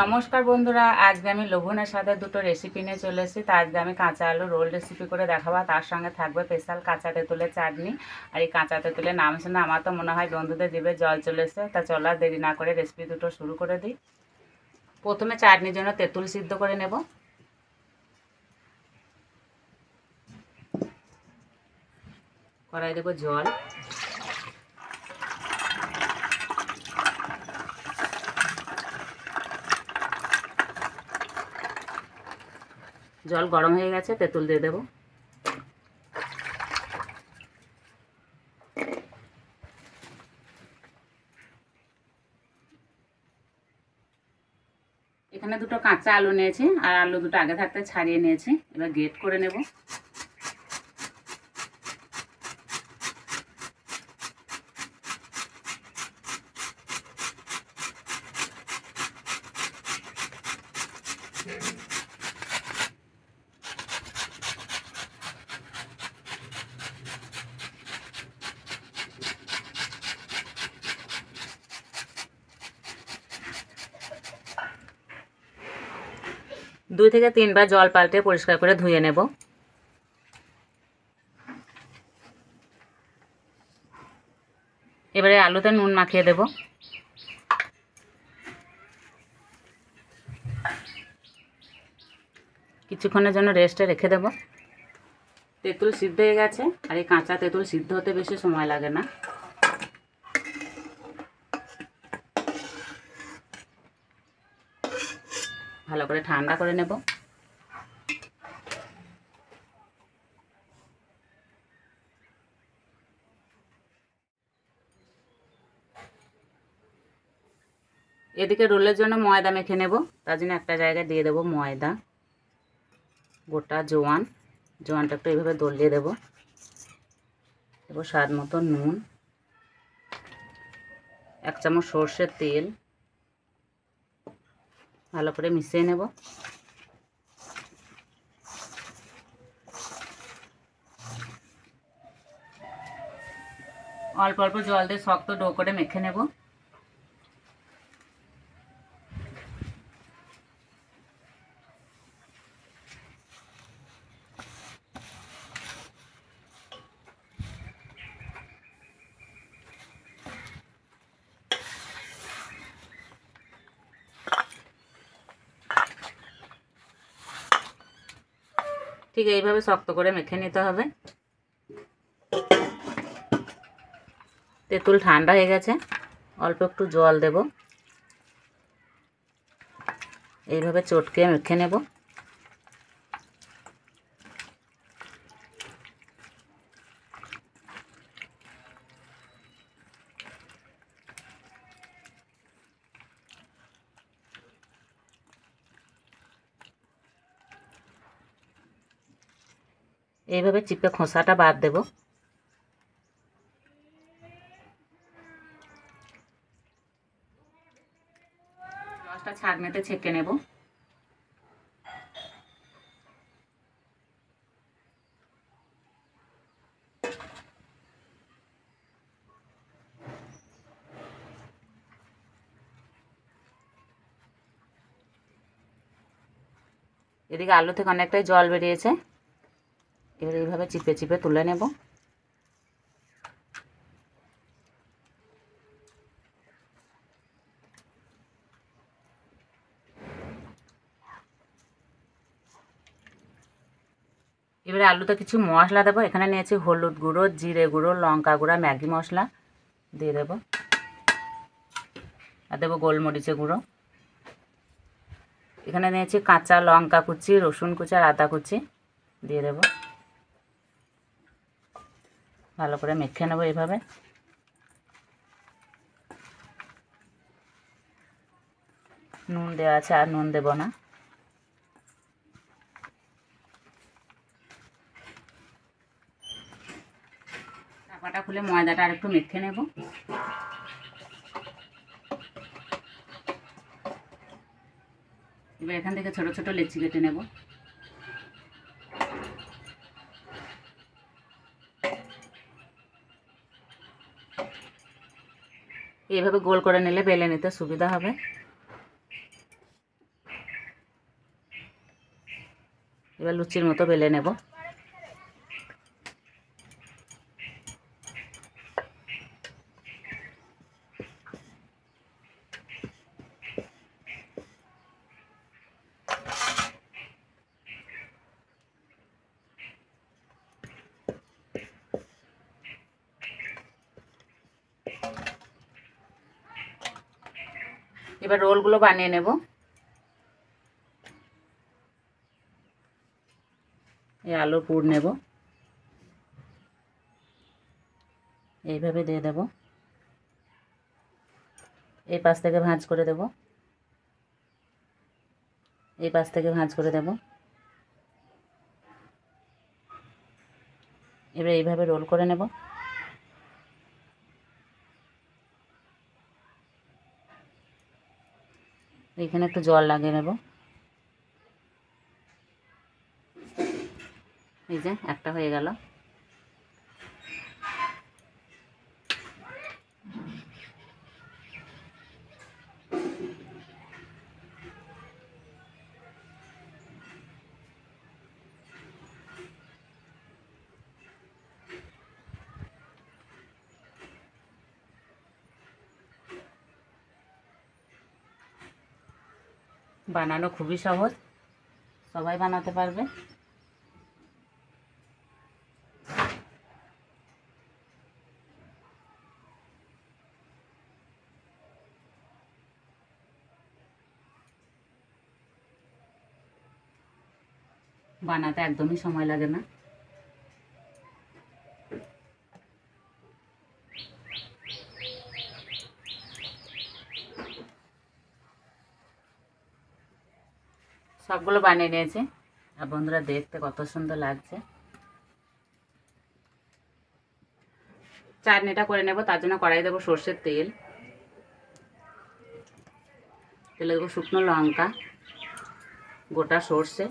নমস্কার বন্ধুরা, আজকে আমি লবণের সাথে দুটো রেসিপি নিয়ে চলে এসেছি। তা আজকে আমি কাঁচা আলু রোল রেসিপি করে দেখাবো। তার সঙ্গে থাকবে স্পেশাল কাঁচা তেঁতুলের চাটনি। আর এই কাঁচা তেঁতুলের নাম শুনে আমার তো মনে হয় বন্ধুদের জিভে জল চলে এসেছে। তা চলো আর দেরি না করে রেসিপি দুটো শুরু করে দিই। প্রথমে চাটনির জন্য তেঁতুল সিদ্ধ করে নেব। কড়াই দেবো জল, জল গরম হয়ে গেছে, তেঁতুল দিয়ে দেবো। এখানে দুটো কাঁচা আলু নিয়েছি, আর আলু দুটো আগে থাকতে ছাড়িয়ে নিয়েছি। এবার গ্রেট করে নেব। দুই থেকে তিনবার জল পাল্টে পরিষ্কার করে ধুয়ে নেব। এবারে আলুতে নুন মাখিয়ে দেব। কিছুক্ষণের জন্য রেস্টে রেখে দেব। তেঁতুল সিদ্ধ হয়ে গেছে, আর এই কাঁচা তেঁতুল সিদ্ধ হতে বেশি সময় লাগে না। ভালো করে ঠান্ডা করে নেব। এদিকে রোলের জন্য ময়দা মেখে নেব। তার জন্য একটা জায়গায় দিয়ে দেবো ময়দা, গোটা জোয়ানটা একটু এইভাবে দলিয়ে দেবো। দেবো স্বাদ মতো নুন, 1 চামচ সর্ষের তেল। ভালো করে মিশিয়ে নেব। অল্প অল্প জল দিয়ে শক্ত ডো করে মেখে নেব। ঠিক এইভাবে শক্ত করে মেখে নিতে হবে। তেঁতুল ঠান্ডা হয়ে গেছে, অল্প একটু জল দেব। এইভাবে চটকে মেখে নেব। এইভাবে চিপে খোসাটা বাদ দেব। রসটা ছাঁকনিতে ছেঁকে নেব। এদিকে আলু থেকে অনেকটাই জল বেরিয়েছে। এবার এইভাবে চিপে চিপে তুলে নেব। এবারে আলুতে কিছু মশলা দেবো। এখানে নিয়েছি হলুদ গুঁড়ো, জিরে গুঁড়ো, লঙ্কা গুঁড়া, ম্যাগি মশলা দিয়ে দেবো। আর দেবো গোলমরিচের গুঁড়ো। এখানে নিয়েছি কাঁচা লঙ্কা কুচি, রসুন কুচি আর আদা কুচি দিয়ে দেবো। ভালো করে মেখে নেবো এইভাবে। নুন দেওয়া আছে, আর নুন দেবো না। চাপাটা খুলে ময়দাটা আর একটু মেখে নেব। এবার এখান থেকে ছোট ছোট লেচি কেটে নেব। এইভাবে গোল করে নিলে বেলে নিতে সুবিধা হবে। এবার লুচির মতো বেলে নেব। এবার রোলগুলো বানিয়ে নেব। এই আলুর পুর নেব, এইভাবে দিয়ে দেব। এই পাশ থেকে ভাঁজ করে দেব, এই পাশ থেকে ভাঁজ করে দেব। এবার এইভাবে রোল করে নেব। এখানে একটু জল লাগিয়ে নেব। এই যে একটা হয়ে গেল। বানানো খুবই সহজ, সবাই বানাতে পারবে। বানাতে একদমই সময় লাগে না। সবগুলো বানিয়ে নিয়েছি আর বন্ধুরা দেখতে কত সুন্দর লাগছে। চাটনিটা করে নেব, তার জন্য কড়াই দেবো সর্ষের তেল। তেলে দেবো শুকনো লঙ্কা, গোটা সর্ষে,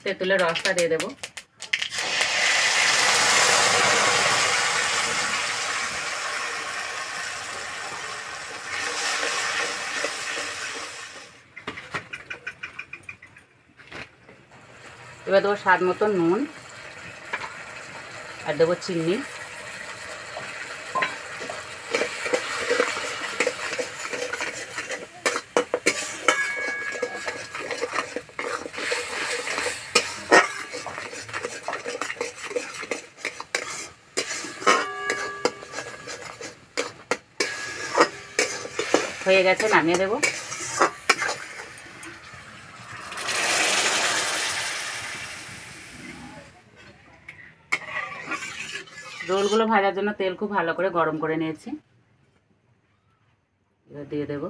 তেঁতুলের রসটা দিয়ে দেবো। এবার দেবো স্বাদ মতো নুন আর দেবো চিনি। হয়ে গেছে, নামিয়ে দেবো। রোলগুলো ভাজার জন্য তেল খুব ভালো করে গরম করে নিয়েছি, এবার দিয়ে দেবো।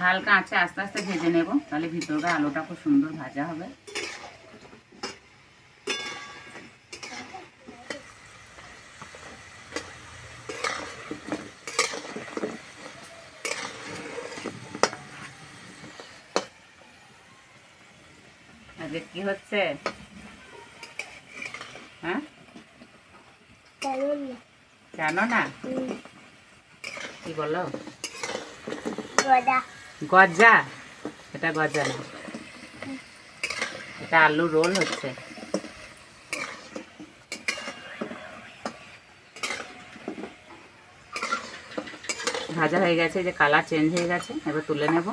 হালকা আঁচে আস্তে আস্তে ভেজে নেব, তাহলে ভিতরটা আলুটা খুব সুন্দর ভাজা হবে। আজকে কি হচ্ছে? হ্যাঁ, জানো না? কি বলো? গজা। এটা গজা না, এটা আলু রোল হচ্ছে। ভাজা হয়ে গেছে, যে কালার চেঞ্জ হয়ে গেছে, এবার তুলে নেব।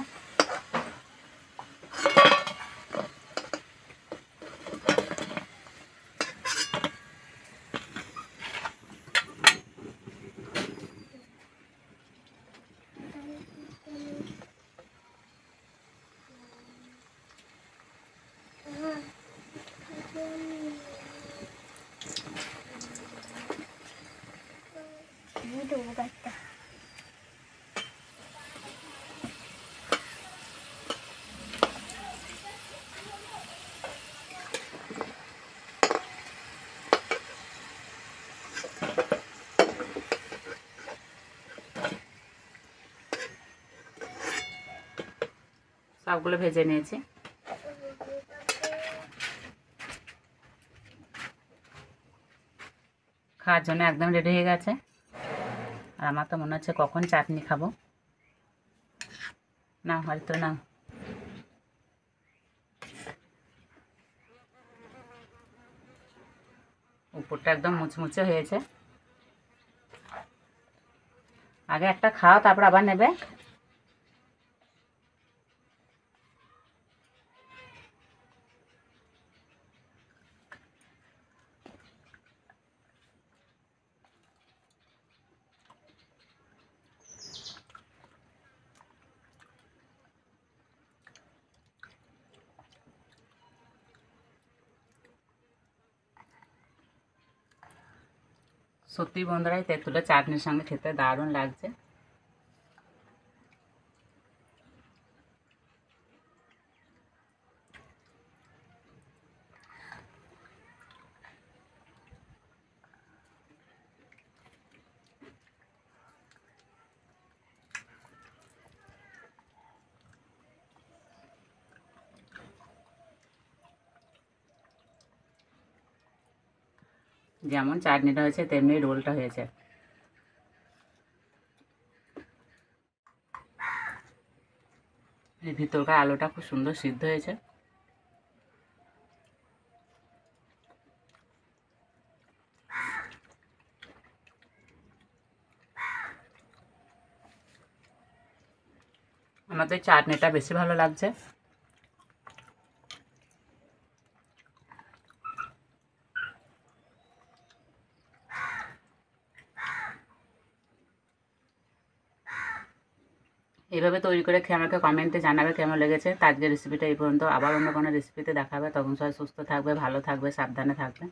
সবগুলো ভেজে নিয়েছি। খাওয়ার জন্য একদম রেডি হয়ে গেছে। আর আমার তো মনে হচ্ছে কখন চাটনি খাবো। না হয়তো না, উপরটা একদম মুচমুচে হয়েছে। আগে একটা খাও, তারপর আবার নেবে। সত্যি বন্ধুরা, তেঁতুলের চাটনির সঙ্গে খেতে দারুণ লাগছে। যেমন চাটনিটা হয়েছে তেমনি রোলটা হয়েছে। এই ভিতরকার আলুটা খুব সুন্দর সিদ্ধ হয়েছে। আমার তো এই চাটনিটা বেশি ভালো লাগছে। এইভাবে তৈরি করে খেয়ে আমাকে কমেন্টে জানাবে কেমন লেগেছে। তো আজকের রেসিপিটা এই পর্যন্ত, আবার অন্য কোনো রেসিপিতে দেখাবে। তখন সবাই সুস্থ থাকবে, ভালো থাকবে, সাবধানে থাকবে।